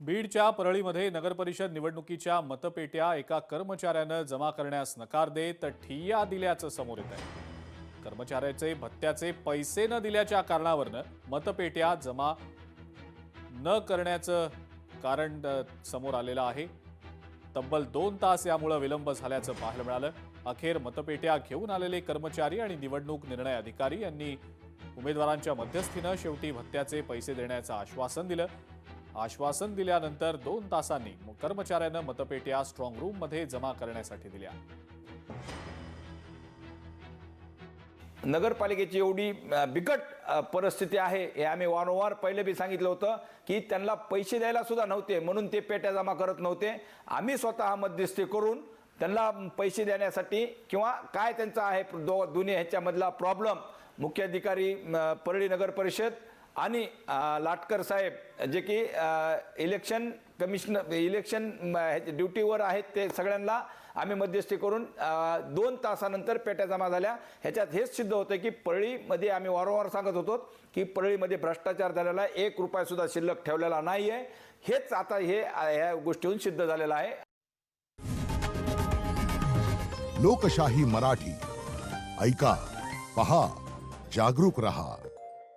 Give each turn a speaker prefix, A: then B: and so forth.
A: बीडच्या परळीमध्ये नगरपरिषद निवडणुकीच्या मतपेट्या एका कर्मचाऱ्यानं जमा करण्यास नकार देत ठिय्या दिल्याचं समोर येत आहे। कर्मचाऱ्याचे भत्त्याचे पैसे न दिल्याच्या कारणावरून मतपेट्या जमा न करण्याचं कारण समोर आलेलं आहे। तब्बल 2 तास यामुळे विलंब झाल्याचं पाहायला मिळालं। अखेर मतपेट्या घेऊन आलेले कर्मचारी आणि निवडणूक निर्णय अधिकारी यांनी उमेदवारांच्या मध्यस्थीनं शेवटी भत्त्याचे पैसे देण्याचं आश्वासन दिलं। आश्वासन दिल्यानंतर 2 तासांनी कर्मचाऱ्यानं मतपेट्या स्ट्रॉंग रूम मध्ये जमा करण्यासाठी दिल्या।
B: नगरपालिकेची एवढी बिकट परिस्थिती आहे हे आम्ही वारंवार पहिले बी सांगितलं होतं की त्यांना पैसे द्यायला सुद्धा नव्हते, म्हणून ते पेट्या जमा करत नव्हते। आम्ही स्वतः मध्यस्थी करून त्यांना पैसे देण्यासाठी किंवा काय त्यांचा आहे दोन्ही ह्याच्यामधला प्रॉब्लेम मुख्याधिकारी परळी नगर परिषद आणि लाटकर साहेब जे की इलेक्शन कमिशनर इलेक्शन ड्युटीवर आहेत ते सगळ्यांना आम्ही मध्यस्थी करून 2 तासानंतर पेट्या जमा झाल्या। ह्याच्यात हेच सिद्ध होतं की परळीमध्ये आम्ही वारंवार सांगत होतो की परळीमध्ये भ्रष्टाचार झालेला 1 रुपया सुद्धा शिल्लक ठेवलेला नाही आहे। हेच आता ह्या गोष्टीहून सिद्ध झालेलं आहे।
C: लोकशाही मराठी ऐका, पहा, जागरूक रहा।